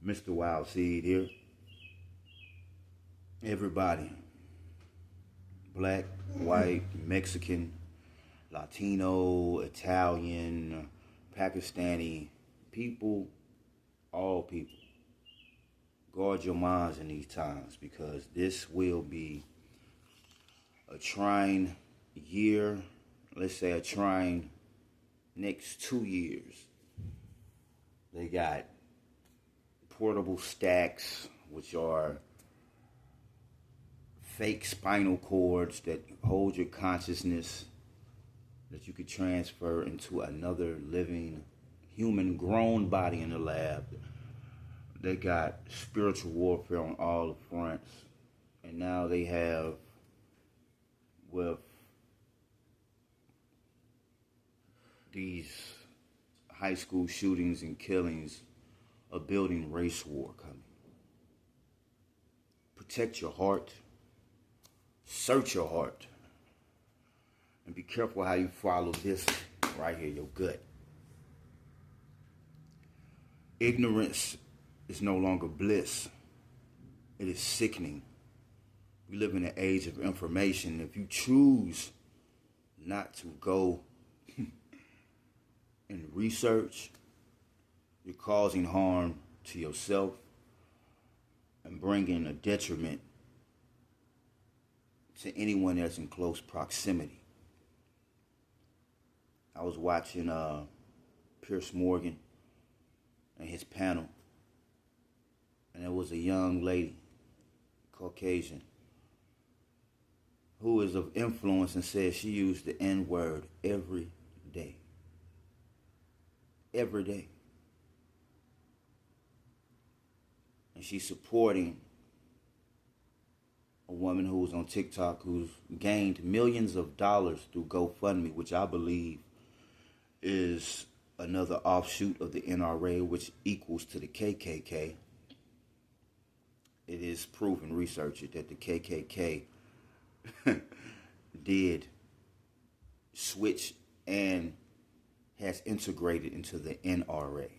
Mr. Wild Seed here. Everybody, black, white, Mexican, Latino, Italian, Pakistani, people, all people, guard your minds in these times because this will be a trying year, let's say a trying next 2 years. They got portable stacks, which are fake spinal cords that hold your consciousness that you could transfer into another living human grown body in the lab. They got spiritual warfare on all the fronts. And now they have, with these high school shootings and killings, a building race war coming. Protect your heart. Search your heart. And be careful how you follow this right here, your gut. Ignorance is no longer bliss. It is sickening. We live in an age of information. If you choose not to go and research, you're causing harm to yourself and bringing a detriment to anyone that's in close proximity. I was watching Piers Morgan and his panel, and there was a young lady, Caucasian, who is of influence and says she used the N-word every day. Every day. And she's supporting a woman who was on TikTok who's gained millions of dollars through GoFundMe, which I believe is another offshoot of the NRA, which equals to the KKK. It is proven, research it, that the KKK did switch and has integrated into the NRA.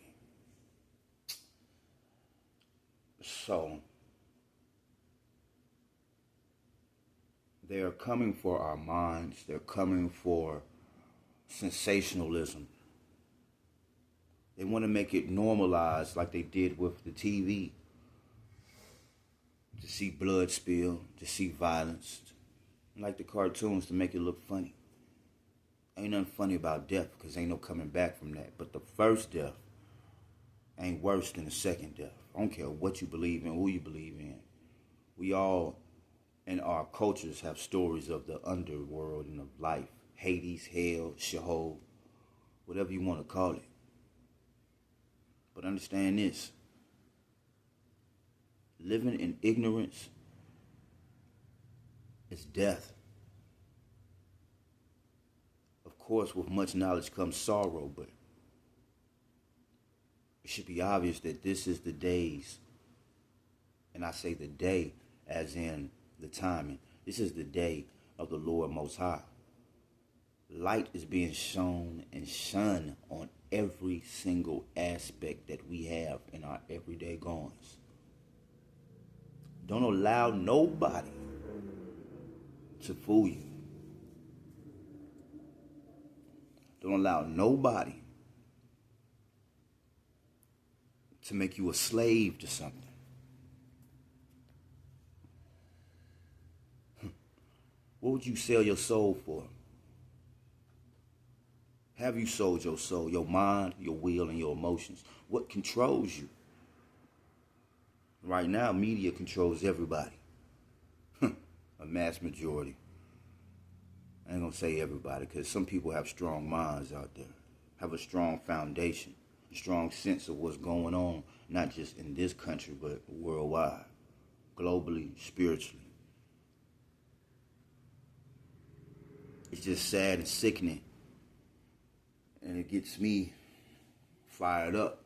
So, they're coming for our minds. They're coming for sensationalism. They want to make it normalized like they did with the TV. To see blood spill, to see violence. Like the cartoons, to make it look funny. Ain't nothing funny about death because ain't no coming back from that. But the first death ain't worse than the second death. I don't care what you believe in, who you believe in. We all in our cultures have stories of the underworld and of life. Hades, hell, Sheol, whatever you want to call it. But understand this. Living in ignorance is death. Of course, with much knowledge comes sorrow, but it should be obvious that this is the days, and I say the day as in the timing. This is the day of the Lord Most High. Light is being shown and shunned on every single aspect that we have in our everyday goings. Don't allow nobody to fool you. Don't allow nobody to make you a slave to something. What would you sell your soul for? Have you sold your soul, your mind, your will, and your emotions? What controls you? Right now, media controls everybody. A mass majority. I ain't gonna say everybody, because some people have strong minds out there, have a strong foundation, a strong sense of what's going on, not just in this country, but worldwide, globally, spiritually. It's just sad and sickening, and it gets me fired up.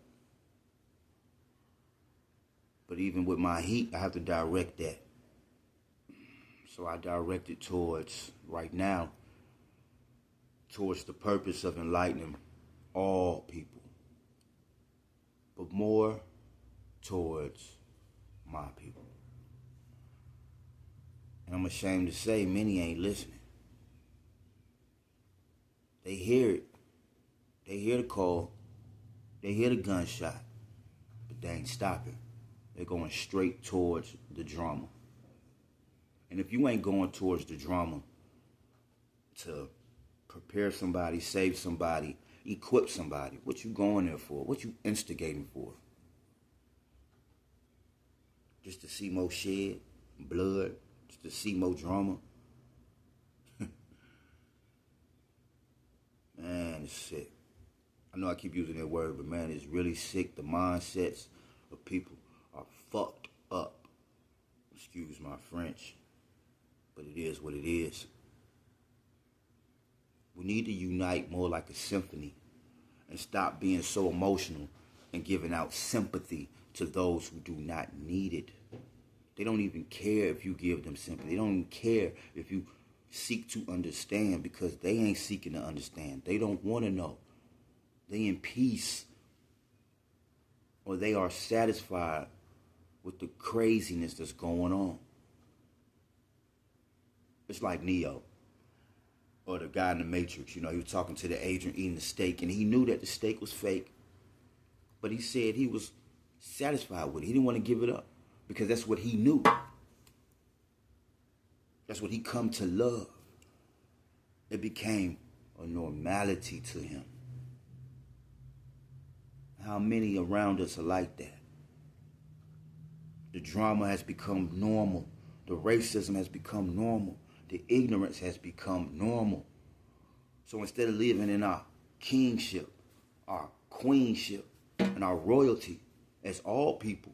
But even with my heat, I have to direct that. So I direct it towards, right now, towards the purpose of enlightening all people. But more towards my people. And I'm ashamed to say many ain't listening. They hear it. They hear the call. They hear the gunshot. But they ain't stopping. They're going straight towards the drama. And if you ain't going towards the drama to prepare somebody, save somebody, equip somebody, what you going there for? What you instigating for? Just to see more shed, blood, just to see more drama? Man, it's sick. I know I keep using that word, but man, it's really sick. The mindsets of people are fucked up. Excuse my French, but it is what it is. We need to unite more like a symphony and stop being so emotional and giving out sympathy to those who do not need it. They don't even care if you give them sympathy. They don't even care if you seek to understand, because they ain't seeking to understand. They don't want to know. They in peace, or they are satisfied with the craziness that's going on. It's like Neo, or the guy in the Matrix. You know, he was talking to the agent eating the steak, and he knew that the steak was fake, but he said he was satisfied with it. He didn't want to give it up because that's what he knew. That's what he come to love. It became a normality to him. How many around us are like that? The drama has become normal. The racism has become normal. The ignorance has become normal. So instead of living in our kingship, our queenship, and our royalty as all people,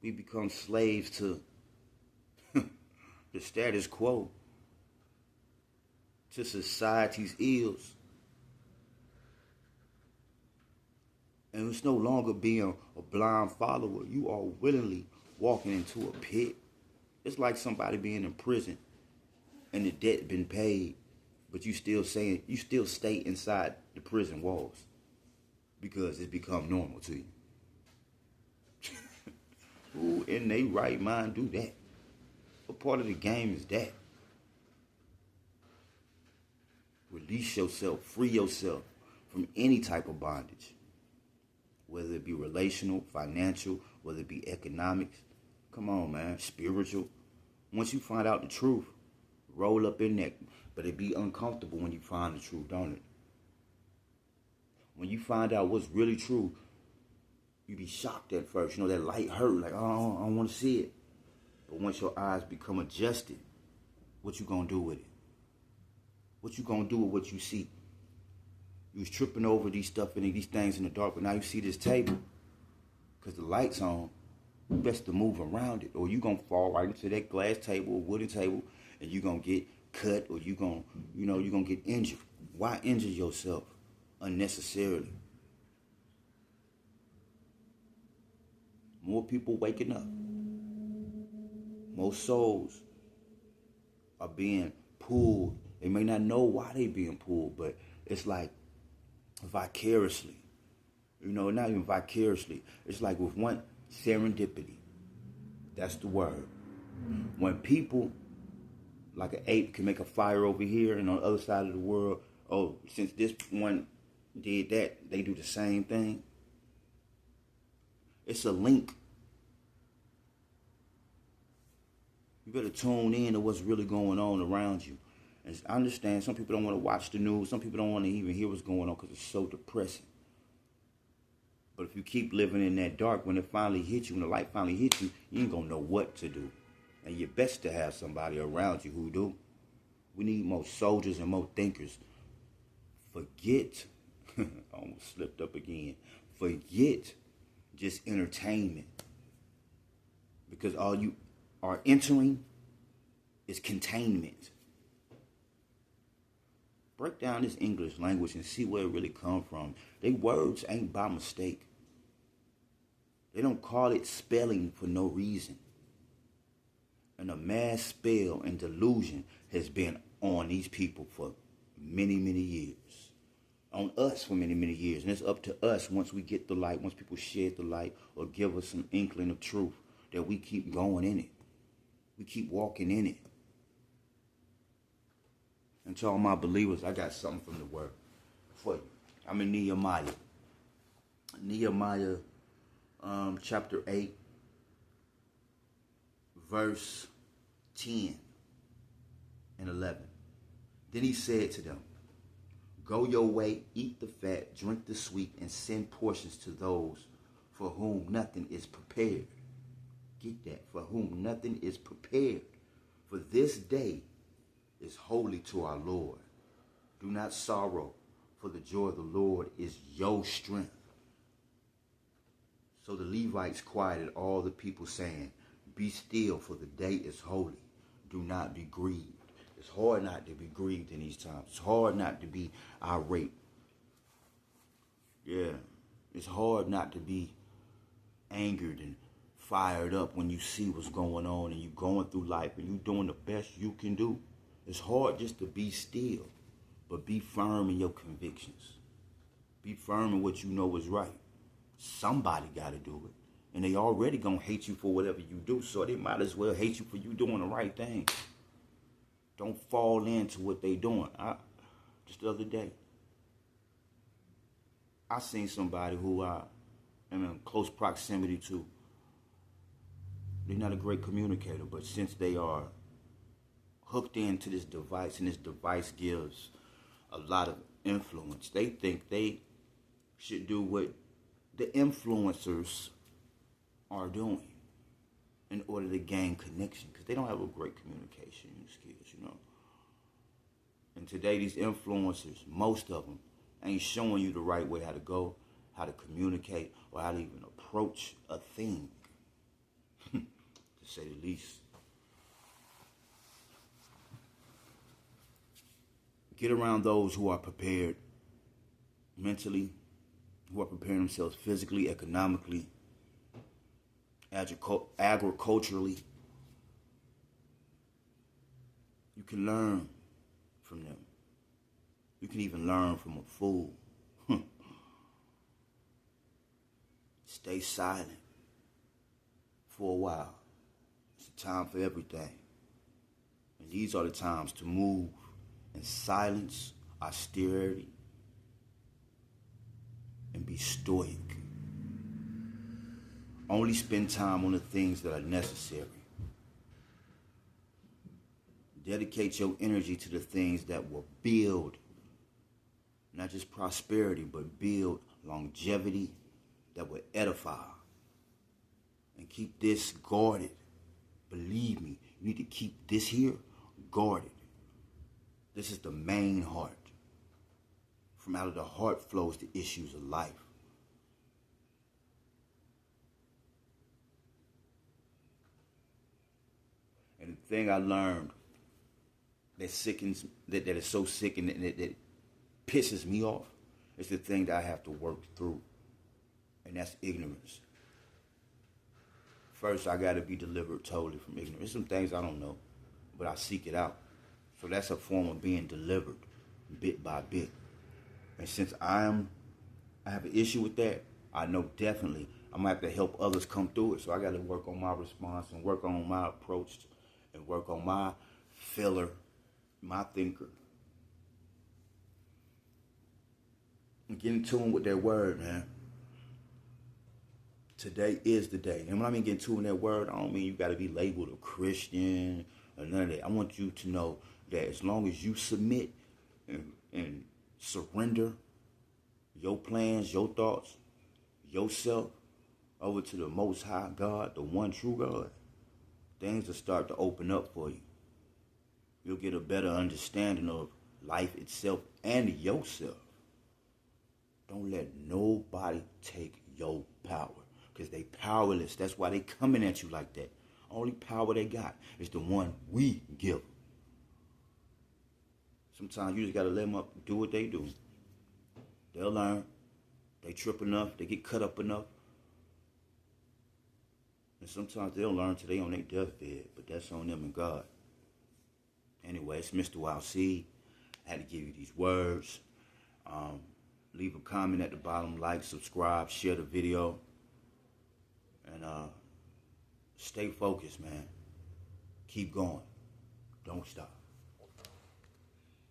we become slaves to the status quo, to society's ills. And it's no longer being a blind follower. You are willingly walking into a pit. It's like somebody being in prison and the debt been paid, but you still stay inside the prison walls because it's become normal to you. Who in their right mind do that? What part of the game is that? Release yourself, free yourself from any type of bondage. Whether it be relational, financial, whether it be economics. Come on, man. Spiritual. Once you find out the truth, roll up in that. But it be uncomfortable when you find the truth, don't it? When you find out what's really true, you be shocked at first. You know, that light hurt. Like, oh, I don't want to see it. But once your eyes become adjusted, what you gonna do with it? What you gonna do with what you see? You was tripping over these things in the dark, but now you see this table because the light's on. You best to move around it, or you gonna fall right into that glass table or wooden table, and you gonna get cut, or you gonna get injured. Why injure yourself unnecessarily? More people waking up. More souls are being pulled. They may not know why they being pulled, but it's like vicariously. You know, not even vicariously. It's like with one serendipity. That's the word. When people, like an ape, can make a fire over here and on the other side of the world, oh, since this one did that, they do the same thing. It's a link. You better tune in to what's really going on around you. And I understand some people don't want to watch the news. Some people don't want to even hear what's going on because it's so depressing. But if you keep living in that dark, when it finally hits you, when the light finally hits you, you ain't going to know what to do. And you're best to have somebody around you who do. We need more soldiers and more thinkers. Forget, I almost slipped up again. Forget just entertainment. Because all you are entering is containment. Break down this English language and see where it really come from. They words ain't by mistake. They don't call it spelling for no reason. And a mass spell and delusion has been on these people for many, many years. on us for many, many years. And it's up to us once we get the light, once people shed the light or give us some inkling of truth, that we keep going in it. We keep walking in it. And to all my believers, I got something from the word for you. I'm in Nehemiah. Nehemiah chapter 8, verse 10 and 11. Then he said to them, go your way, eat the fat, drink the sweet, and send portions to those for whom nothing is prepared. Get that, for whom nothing is prepared. For this day is holy to our Lord. Do not sorrow, for the joy of the Lord is your strength. So the Levites quieted all the people, saying, be still, for the day is holy. Do not be grieved. It's hard not to be grieved in these times. It's hard not to be irate. Yeah, it's hard not to be angered and fired up when you see what's going on and you're going through life and you're doing the best you can do. It's hard just to be still, but be firm in your convictions. Be firm in what you know is right. Somebody got to do it. And they already going to hate you for whatever you do, so they might as well hate you for you doing the right thing. Don't fall into what they doing. Just the other day, I seen somebody who I am in close proximity to. They're not a great communicator, but since they are hooked into this device, and this device gives a lot of influence, they think they should do what the influencers are doing in order to gain connection, because they don't have a great communication skills, you know. And today, these influencers, most of them, ain't showing you the right way how to go, how to communicate, or how to even approach a thing, to say the least. Get around those who are prepared mentally, who are preparing themselves physically, economically, agriculturally. You can learn from them. You can even learn from a fool. Stay silent for a while. It's a time for everything. And these are the times to move in silence, austerity, and be stoic. Only spend time on the things that are necessary. Dedicate your energy to the things that will build not just prosperity, but build longevity, that will edify. And keep this guarded. Believe me, you need to keep this here guarded. This is the main heart. From out of the heart flows the issues of life. And the thing I learned that sickens, that is so sick and that pisses me off, is the thing that I have to work through. And that's ignorance. First, I got to be delivered totally from ignorance. There's some things I don't know, but I seek it out. So that's a form of being delivered bit by bit. And since I have an issue with that, I know definitely I'm going to have to help others come through it. So I got to work on my response and work on my approach and work on my filler, my thinker. And get in tune with that word, man. Today is the day. And when I mean get in tune with that word, I don't mean you got to be labeled a Christian or none of that. I want you to know that as long as you submit and surrender your plans, your thoughts, yourself over to the Most High God, the one true God, things will start to open up for you. You'll get a better understanding of life itself and yourself. Don't let nobody take your power, because they powerless. That's why they coming at you like that. Only power they got is the one we give. Sometimes you just got to let them up, do what they do. They'll learn. They trip enough. They get cut up enough. And sometimes they'll learn till they on their deathbed, but that's on them and God. Anyway, it's Mr. Wild Seed. I had to give you these words. Leave a comment at the bottom, like, subscribe, share the video, and stay focused, man. Keep going. Don't stop.